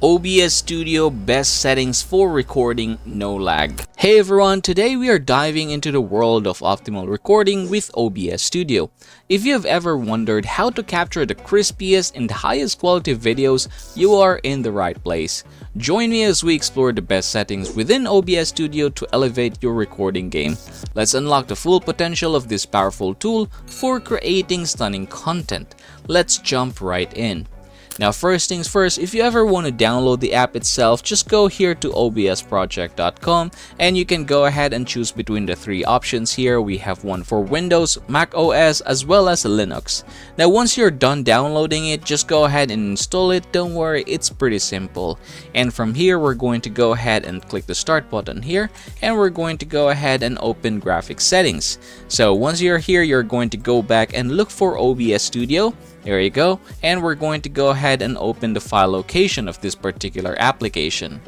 OBS Studio best settings for recording, no lag. Hey everyone, today we are diving into the world of optimal recording with OBS Studio. If you have ever wondered how to capture the crispiest and highest quality videos, you are in the right place. Join me as we explore the best settings within OBS Studio to elevate your recording game. Let's unlock the full potential of this powerful tool for creating stunning content. Let's jump right in. Now first things first, if you ever want to download the app itself, just go here to obsproject.com and you can go ahead and choose between the three options here. We have one for Windows, Mac OS, as well as Linux. Now once you're done downloading it, just go ahead and install it. Don't worry, it's pretty simple. And from here, we're going to go ahead and click the start button here, and we're going to go ahead and open graphics settings. So once you're here, you're going to go back and look for OBS Studio. There you go, and we're going to go ahead and open the file location of this particular application.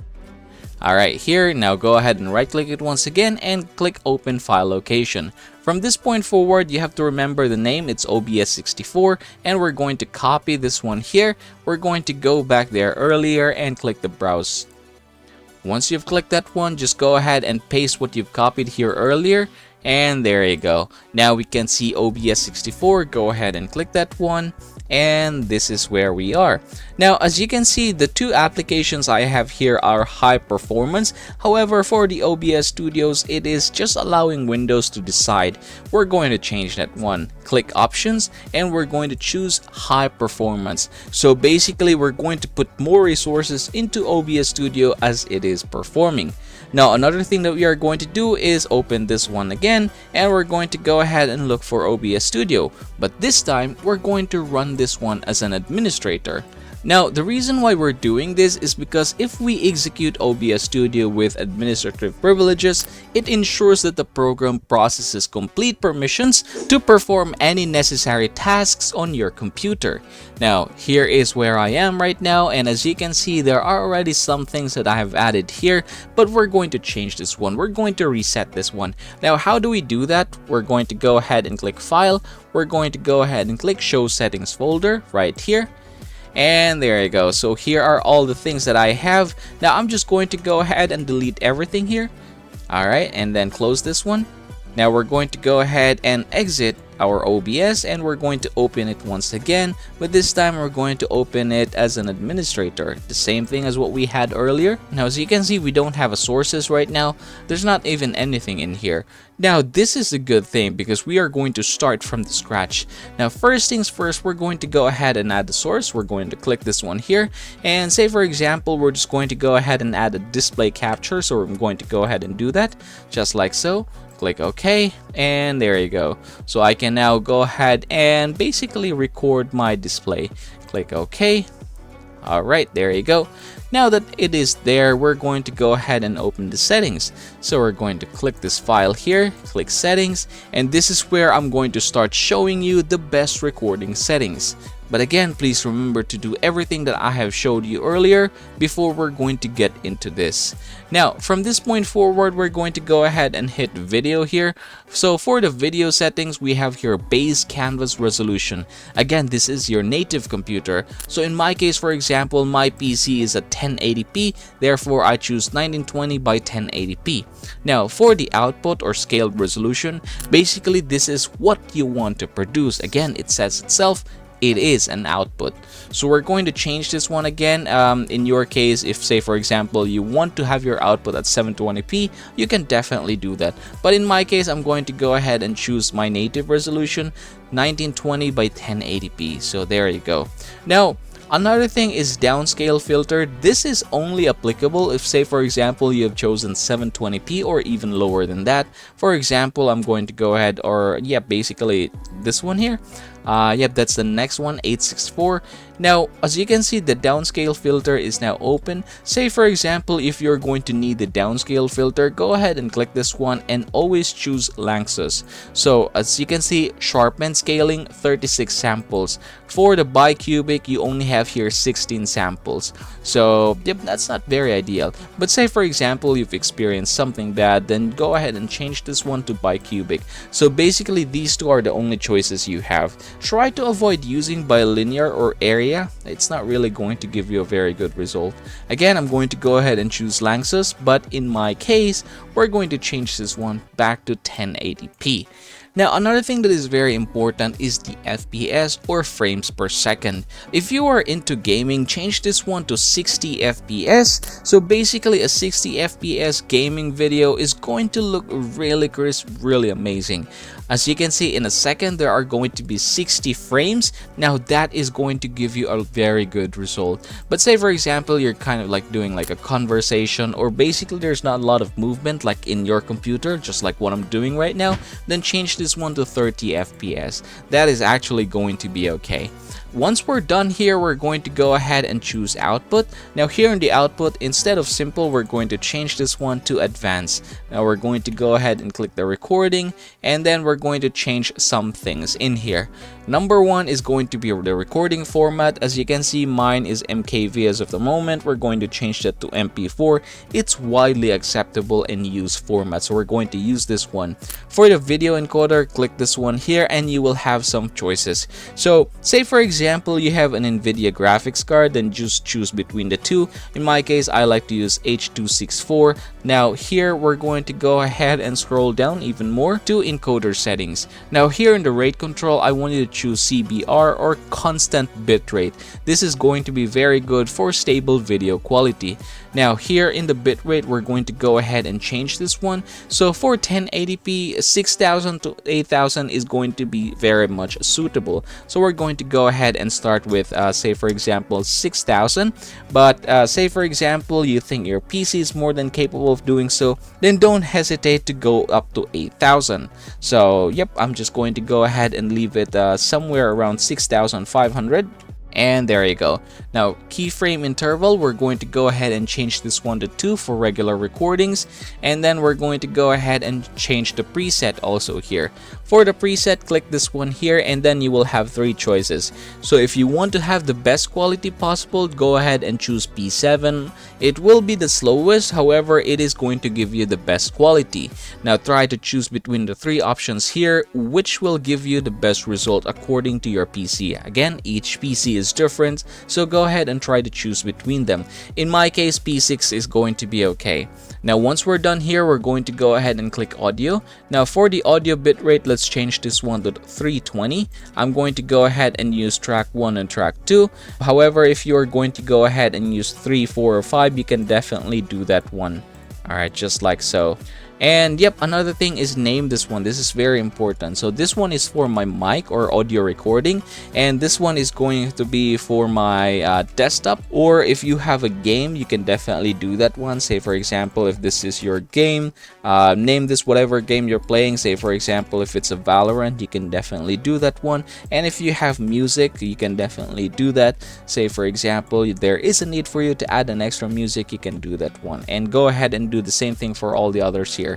Alright, here, now go ahead and right click it once again and click open file location. From this point forward, you have to remember the name, it's OBS64, and we're going to copy this one here. We're going to go back there earlier and click the browse. Once you've clicked that one, just go ahead and paste what you've copied here earlier. And there you go. Now we can see OBS64. Go ahead and click that one, and this is where we are. Now as you can see, the two applications I have here are high performance. However, for the OBS Studios, it is just allowing Windows to decide. We're going to change that one. Click options, and we're going to choose high performance. So basically, we're going to put more resources into OBS Studio as it is performing. Now another thing that we are going to do is open this one again, and we're going to go ahead and look for OBS Studio, but this time we're going to run this one as an administrator. Now the reason why we're doing this is because if we execute OBS Studio with administrative privileges, it ensures that the program processes complete permissions to perform any necessary tasks on your computer. Now here is where I am right now, and as you can see, there are already some things that I have added here, but we're going to change this one. We're going to reset this one. Now how do we do that? We're going to go ahead and click File. We're going to go ahead and click Show Settings folder right here. And there you go. So here are all the things that I have. Now I'm just going to go ahead and delete everything here. Alright, and then close this one. Now we're going to go ahead and exit our OBS, and we're going to open it once again, but this time we're going to open it as an administrator. The same thing as what we had earlier. Now as you can see, we don't have a sources right now. There's not even anything in here. Now this is a good thing because we are going to start from the scratch. Now first things first, we're going to go ahead and add the source. We're going to click this one here, and say for example, we're just going to go ahead and add a display capture. So I'm going to go ahead and do that just like so. Click OK, and there you go. So I can now go ahead and basically record my display. Click OK. Alright, there you go. Now that it is there, we're going to go ahead and open the settings. So we're going to click this file here, click settings, and this is where I'm going to start showing you the best recording settings. But again, please remember to do everything that I have showed you earlier before we're going to get into this. Now, from this point forward, we're going to go ahead and hit video here. So for the video settings, we have here base canvas resolution. Again, this is your native computer. So in my case, for example, my PC is at 1080p. Therefore, I choose 1920 by 1080p. Now, for the output or scaled resolution, basically this is what you want to produce. Again, it says itself, it is an output. So we're going to change this one again. In your case, if say for example you want to have your output at 720p, you can definitely do that. But in my case, I'm going to go ahead and choose my native resolution, 1920 by 1080p. So there you go. Now another thing is downscale filter. This is only applicable if say for example you have chosen 720p or even lower than that. For example, I'm going to go ahead, or yeah, basically this one here. Yep, that's the next one, 864. Now, as you can see, the downscale filter is now open. Say for example, if you're going to need the downscale filter, go ahead and click this one and always choose Lanxess. So as you can see, sharpen scaling 36 samples. For the bicubic, you only have here 16 samples. So yep, that's not very ideal. But say for example, you've experienced something bad, then go ahead and change this one to bicubic. So basically, these two are the only choices you have. try to avoid using bilinear or area. It's not really going to give you a very good result. Again, I'm going to go ahead and choose Lanxess, but in my case, we're going to change this one back to 1080p. Now, another thing that is very important is the FPS or frames per second. If you are into gaming, change this one to 60 FPS. So basically a 60 FPS gaming video is going to look really crisp, really amazing. As you can see, in a second there are going to be 60 frames. Now that is going to give you a very good result. But say for example, you're kind of like doing like a conversation, or basically there's not a lot of movement like in your computer, just like what I'm doing right now, then change this one to 30 FPS. That is actually going to be okay. Once we're done here, we're going to go ahead and choose output. Now here in the output, instead of simple, we're going to change this one to advanced. Now we're going to go ahead and click the recording, and then we're going to change some things in here. Number one is going to be the recording format. As you can see, mine is MKV as of the moment. We're going to change that to MP4. It's widely acceptable and used format, so we're going to use this one. For the video encoder, click this one here and you will have some choices. So say for example, you have an NVIDIA graphics card, then just choose between the two. In my case, I like to use H.264. Now here we're going to go ahead and scroll down even more to encoder settings. Now here in the rate control, I want you to choose CBR or constant bitrate. This is going to be very good for stable video quality. Now here in the bitrate, we're going to go ahead and change this one. So for 1080p, 6000 to 8000 is going to be very much suitable. So we're going to go ahead and start with say for example 6000. But say for example you think your PC is more than capable of doing so, then don't hesitate to go up to 8000. So yep, I'm just going to go ahead and leave it somewhere around 6500. And there you go. Now keyframe interval, we're going to go ahead and change this one to 2 for regular recordings, and then we're going to go ahead and change the preset also here. For the preset, click this one here and then you will have 3 choices. So if you want to have the best quality possible, go ahead and choose P7. It will be the slowest, however it is going to give you the best quality. Now try to choose between the 3 options here, which will give you the best result according to your PC. Again, each PC is different, so go ahead and try to choose between them. In my case, P6 is going to be okay. Now once we're done here, we're going to go ahead and click audio. Now for the audio bitrate, let's change this one to 320. I'm going to go ahead and use track 1 and track 2. However, if you're going to go ahead and use 3, 4, or 5, you can definitely do that one. Alright, just like so. And yep, another thing is name this one. This is very important. So this one is for my mic or audio recording, and this one is going to be for my desktop. Or if you have a game, you can definitely do that one. Say for example, if this is your game, name this whatever game you're playing. Say for example, if it's a Valorant, you can definitely do that one. And if you have music, you can definitely do that. Say for example, there is a need for you to add an extra music, you can do that one. And go ahead and do the same thing for all the others here.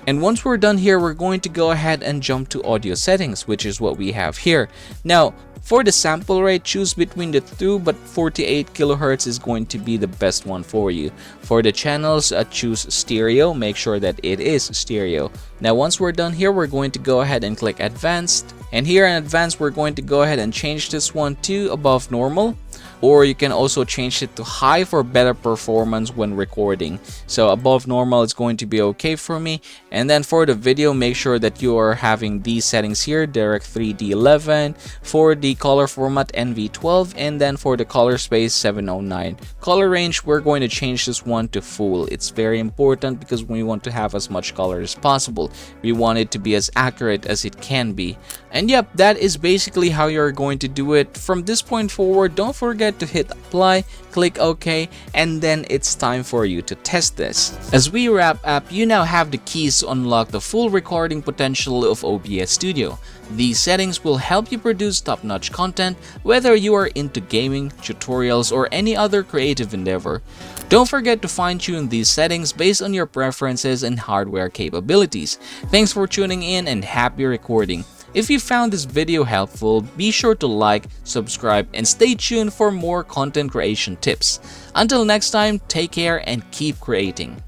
And once we're done here, we're going to go ahead and jump to audio settings, which is what we have here. Now for the sample rate, choose between the 2, but 48 kilohertz is going to be the best one for you. For the channels, choose stereo. Make sure that it is stereo. Now once we're done here, we're going to go ahead and click advanced. And here in advanced, we're going to go ahead and change this one to above normal. Or you can also change it to high for better performance when recording. So above normal is going to be okay for me. And then for the video, make sure that you are having these settings here: Direct 3D 11, for the color format NV12, and then for the color space 709. Color range, we're going to change this one to full. It's very important because we want to have as much color as possible. We want it to be as accurate as it can be. And yep, that is basically how you're going to do it. From this point forward, don't forget to hit apply, click OK, and then it's time for you to test this. As we wrap up, you now have the keys to unlock the full recording potential of OBS Studio. These settings will help you produce top-notch content, whether you are into gaming, tutorials, or any other creative endeavor. Don't forget to fine-tune these settings based on your preferences and hardware capabilities. Thanks for tuning in and happy recording. If you found this video helpful, be sure to like, subscribe, and stay tuned for more content creation tips. Until next time, take care and keep creating.